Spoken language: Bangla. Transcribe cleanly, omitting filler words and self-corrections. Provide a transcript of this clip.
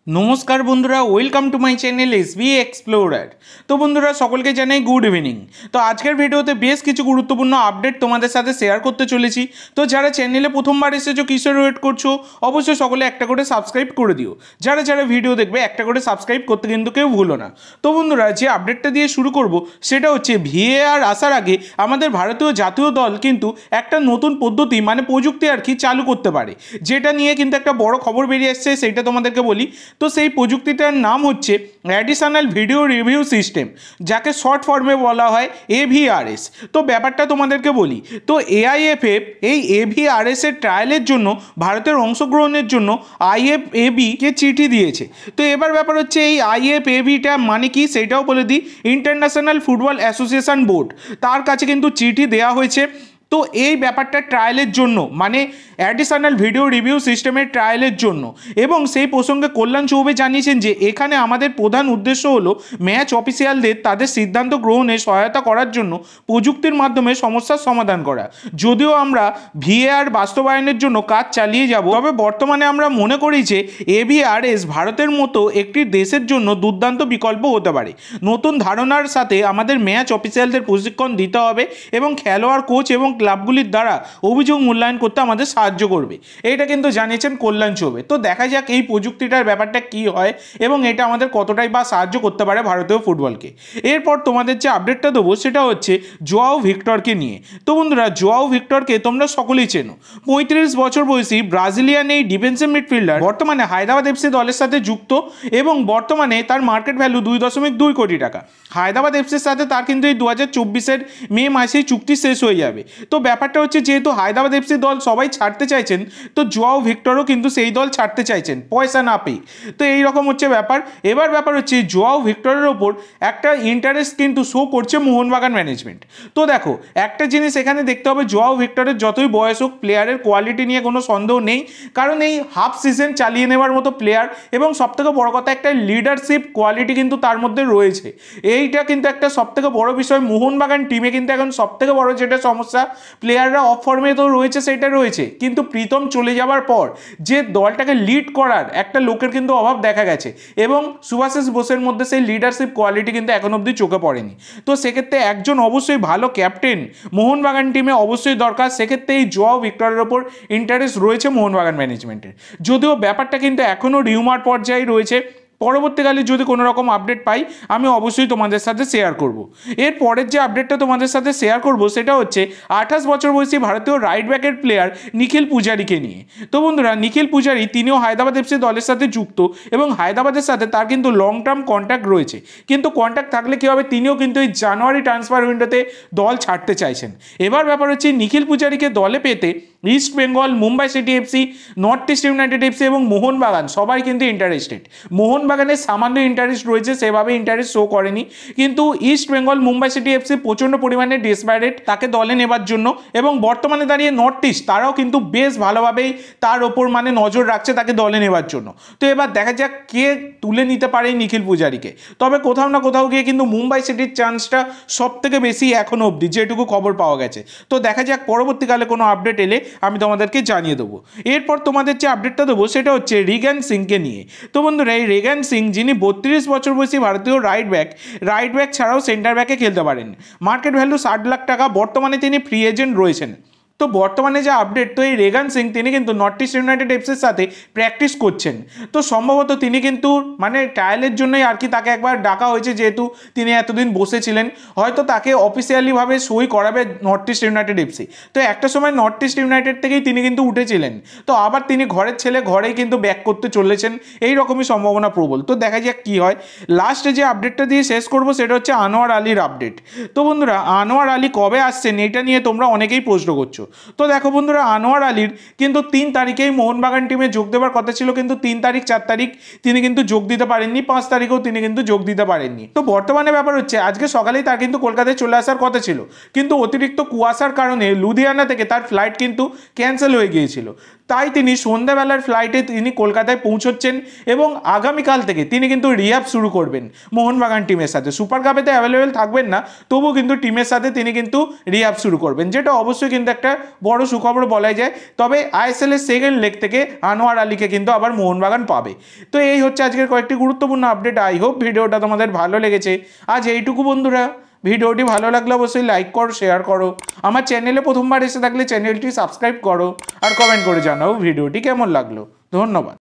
নমস্কার বন্ধুরা, welcome to my channel SB explorer. তো বন্ধুরা, সকলকে জানাই গুড ইভিনিং। তো আজকের ভিডিওতে বেশ কিছু গুরুত্বপূর্ণ আপডেট তোমাদের সাথে শেয়ার করতে চলেছি। তো যারা চ্যানেলে প্রথমবার এসেছো, কিসের ওয়েট করছো, অবশ্যই সকলে একটা করে সাবস্ক্রাইব করে দিও। যারা যারা ভিডিও দেখবে একটা করে সাবস্ক্রাইব করতে কিন্তু কেউ ভুলো না। তো বন্ধুরা, যে আপডেটটা দিয়ে শুরু করব সেটা হচ্ছে ভিএআর আসার আগে আমাদের ভারতীয় জাতীয় দল কিন্তু একটা নতুন পদ্ধতি মানে প্রযুক্তি আর কি চালু করতে পারে, যেটা নিয়ে কিন্তু একটা বড় খবর বেরিয়ে আসছে, সেইটা তোমাদেরকে বলি। তো সেই প্রযুক্তিটার নাম হচ্ছে অ্যাডিশনাল ভিডিও রিভিউ সিস্টেম, যাকে শর্ট ফর্মে বলা হয় এভিআরএস। তো ব্যাপারটা তোমাদেরকে বলি। তো এআইএফএফ এই এভিআরএস এর ট্রায়ালের জন্য ভারতের অংশগ্রহণের জন্য আইএফএবি কে চিঠি দিয়েছে। তো এবার ব্যাপার হচ্ছে এই আইএফএবিটা মানে কি সেটাও বলে দিই। ইন্টারন্যাশনাল ফুটবল অ্যাসোসিয়েশন বোর্ড, তার কাছে কিন্তু চিঠি দেওয়া হয়েছে। তো এই ব্যাপারটা ট্রায়ালের জন্য, মানে অ্যাডিশনাল ভিডিও রিভিউ সিস্টেমের ট্রায়ালের জন্য। এবং সেই প্রসঙ্গে কল্যাণ চৌবে জানিয়েছেন যে এখানে আমাদের প্রধান উদ্দেশ্য হলো ম্যাচ অফিসিয়ালদের তাদের সিদ্ধান্ত গ্রহণে সহায়তা করার জন্য প্রযুক্তির মাধ্যমে সমস্যার সমাধান করা। যদিও আমরা ভিএআর বাস্তবায়নের জন্য কাজ চালিয়ে যাব, তবে বর্তমানে আমরা মনে করি যে এভিআরএস ভারতের মতো একটি দেশের জন্য দুর্দান্ত বিকল্প হতে পারে। নতুন ধারণার সাথে আমাদের ম্যাচ অফিসিয়ালদের প্রশিক্ষণ দিতে হবে এবং খেলোয়াড়, কোচ এবং ক্লাবগুলির দ্বারা অভিযোগ মূল্যায়ন করতে আমাদের সাহায্য করবে। এটা কিন্তু জানিয়েছেন কল্যাণ চৌবে। তো দেখা যাক এই প্রযুক্তিটার ব্যাপারটা কি হয় এবং এটা আমাদের কতটাই বা সাহায্য করতে পারে ভারতীয় ফুটবলকে। এরপর তোমাদের যে আপডেটটা দেবো সেটা হচ্ছে জোয়াও ভিক্টরকে নিয়ে। তো বন্ধুরা, জোয়াও ভিক্টরকে তোমরা সকলেই চেনো। 35 বছর বয়সী ব্রাজিলিয়ান এই ডিফেন্সিভ মিডফিল্ডার বর্তমানে হায়দ্রাবাদ এফসি দলের সাথে যুক্ত এবং বর্তমানে তার মার্কেট ভ্যালু 2.2 কোটি টাকা। হায়দ্রাবাদ এফসির সাথে তার কিন্তু এই 2024 মে মাসেই চুক্তি শেষ হয়ে যাবে। তো ব্যাপারটা হচ্ছে, যেহেতু হায়দ্রাবাদ এফসি দল সবাই ছাড়তে চাইছেন, তো জোয়াও ভিক্টরও কিন্তু সেই দল ছাড়তে চাইছেন পয়সা না পেয়ে। তো এই রকম হচ্ছে ব্যাপার। এবার ব্যাপার হচ্ছে জোয়াও ভিক্টরের ওপর একটা ইন্টারেস্ট কিন্তু শো করছে মোহনবাগান ম্যানেজমেন্ট। তো দেখো, একটা জিনিস এখানে দেখতে হবে, জোয়াও ভিক্টরের যতই বয়স হোক, প্লেয়ারের কোয়ালিটি নিয়ে কোনো সন্দেহ নেই, কারণ এই হাফ সিজন চালিয়ে নেওয়ার মতো প্লেয়ার এবং সবথেকে বড় কথা একটা লিডারশিপ কোয়ালিটি কিন্তু তার মধ্যে রয়েছে। এইটা কিন্তু একটা সবথেকে বড় বিষয়। মোহনবাগান টিমে কিন্তু এখন সবথেকে বড় যেটা সমস্যা, প্লেয়াররা অফ ফর্মে তো রয়েছে, সেটা রয়েছে, কিন্তু প্রীতম চলে যাওয়ার পর যে দলটাকে লিড করার একটা লোকের কিন্তু অভাব দেখা গেছে এবং সুভাশিস বোসের মধ্যে সেই লিডারশিপ কোয়ালিটি কিন্তু এখন অবধি চোখে পড়েনি। তো সেক্ষেত্রে একজন অবশ্যই ভালো ক্যাপ্টেন মোহনবাগান টিমে অবশ্যই দরকার। সেক্ষেত্রে এই জোয়াও ভিক্টরের ওপর ইন্টারেস্ট রয়েছে মোহনবাগান ম্যানেজমেন্টের, যদিও ব্যাপারটা কিন্তু এখনও রিউমার পর্যায়ে রয়েছে। পরবর্তীকালে যদি কোনো রকম আপডেট পাই আমি অবশ্যই তোমাদের সাথে শেয়ার করব। এর পরের যে আপডেটটা তোমাদের সাথে শেয়ার করব সেটা হচ্ছে 28 বছর বয়সী ভারতীয় রাইট ব্যাকের প্লেয়ার নিখিল পূজারীকে নিয়ে। তো বন্ধুরা, নিখিল পূজারী তিনিও হায়দ্রাবাদ এফসি দলের সাথে যুক্ত এবং হায়দ্রাবাদের সাথে তার কিন্তু লং টার্ম কন্ট্যাক্ট রয়েছে। কিন্তু কন্ট্যাক্ট থাকলে কী হবে, তিনিও কিন্তু এই জানুয়ারি ট্রান্সফার উইন্ডোতে দল ছাড়তে চাইছেন। এবার ব্যাপার হচ্ছে, নিখিল পূজারীকে দলে পেতে east Bengal, Mumbai city FC, north east United FC এবং মোহনবাগান সবাই কিন্তু ইন্টারেস্টেড। মোহনবাগানের সামান্য ইন্টারেস্ট রয়েছে, সেভাবে ইন্টারেস্ট শো করেনি, কিন্তু east Bengal, Mumbai city FC প্রচণ্ড পরিমাণে ডেসপারেট তাকে দলে নেবার জন্য এবং বর্তমানে দাঁড়িয়ে নর্থ ইস্ট তারাও কিন্তু বেশ ভালোভাবেই তার ওপর মানে নজর রাখছে তাকে দলে নেবার জন্য। তো এবার দেখা যাক কে তুলে নিতে পারে নিখিল পূজারীকে। তবে কোথাও না কোথাও গিয়ে কিন্তু মুম্বাই সিটির চান্সটা সব থেকে বেশি এখনও অবধি, যেটুকু খবর পাওয়া গেছে। তো দেখা যাক পরবর্তীকালে কোনো আপডেট এলে আমি তোমাদেরকে জানিয়ে দেবো। এরপর তোমাদের যে আপডেটটা দেবো সেটা হচ্ছে রিগান সিংকে নিয়ে। তো বন্ধুরা, এই রিগান সিং যিনি 32 বছর বয়সী ভারতীয় রাইট ব্যাক ছাড়াও সেন্টার ব্যাকে খেলতে পারেন। মার্কেট ভ্যালু 60 লাখ টাকা। বর্তমানে তিনি ফ্রি এজেন্ট রয়েছেন। তো বর্তমানে যে আপডেট, তো এই রেগান সিং তিনি কিন্তু নর্থ ইস্ট ইউনাইটেড এফসির সাথে প্র্যাকটিস করছেন। তো সম্ভবত তিনি কিন্তু মানে ট্রায়ালের জন্যই আর কি তাকে একবার ডাকা হয়েছে, যেহেতু তিনি এতদিন বসেছিলেন, হয়তো তাকে অফিসিয়ালিভাবে সই করাবে নর্থ ইস্ট ইউনাইটেড এফসি। তো একটা সময় নর্থ ইস্ট ইউনাইটেড থেকেই তিনি কিন্তু উঠেছিলেন, তো আবার তিনি ঘরের ছেলে ঘরেই কিন্তু ব্যাক করতে চলেছেন, এই রকমই সম্ভাবনা প্রবল। তো দেখা যাক কী হয়। লাস্টে যে আপডেটটা দিয়ে শেষ করবো সেটা হচ্ছে আনোয়ার আলীর আপডেট। তো বন্ধুরা, আনোয়ার আলী কবে আসছেন এটা নিয়ে তোমরা অনেকেই প্রশ্ন করছো। তো দেখো বন্ধুরা, আনোয়ার আলীর কিন্তু 3 তারিখেই মোহনবাগান টিমে যোগ দেওয়ার কথা ছিল, কিন্তু 3 তারিখ 4 তারিখ তিনি কিন্তু যোগ দিতে পারেননি, 5 তারিখেও তিনি কিন্তু যোগ দিতে পারেননি। তো বর্তমানে ব্যাপার হচ্ছে, আজকে সকালেই তার কিন্তু কলকাতায় চলে আসার কথা ছিল, কিন্তু অতিরিক্ত কুয়াশার কারণে লুধিয়ানা থেকে তার ফ্লাইট কিন্তু ক্যান্সেল হয়ে গিয়েছিল। তাই তিনি সন্ধ্যাবেলার ফ্লাইটে তিনি কলকাতায় পৌঁছচ্ছেন এবং আগামীকাল থেকে তিনি কিন্তু রিহ্যাব শুরু করবেন মোহনবাগান টিমের সাথে। সুপার কাপেতে অ্যাভেলেবেল থাকবেন না, তবুও কিন্তু টিমের সাথে তিনি কিন্তু রিহ্যাব শুরু করবেন, যেটা অবশ্যই কিন্তু একটা বড় সুখবর বলাই যায়। তবে আইএসএল এর সেকেন্ড লেগ থেকে আনোয়ার আলীকে কিন্তু আবার মোহনবাগান পাবে। তো এই হচ্ছে আজকের কয়েকটি গুরুত্বপূর্ণ আপডেট। আই হোপ ভিডিওটা তোমাদের ভালো লেগেছে। আজ এইটুকু বন্ধুরা, ভিডিওটি ভালো লাগলে অবশ্যই লাইক করো, শেয়ার করো, আমার চ্যানেলে প্রথমবার এসে থাকলে চ্যানেলটি সাবস্ক্রাইব করো আর কমেন্ট করে জানাও ভিডিওটি কেমন লাগলো। ধন্যবাদ।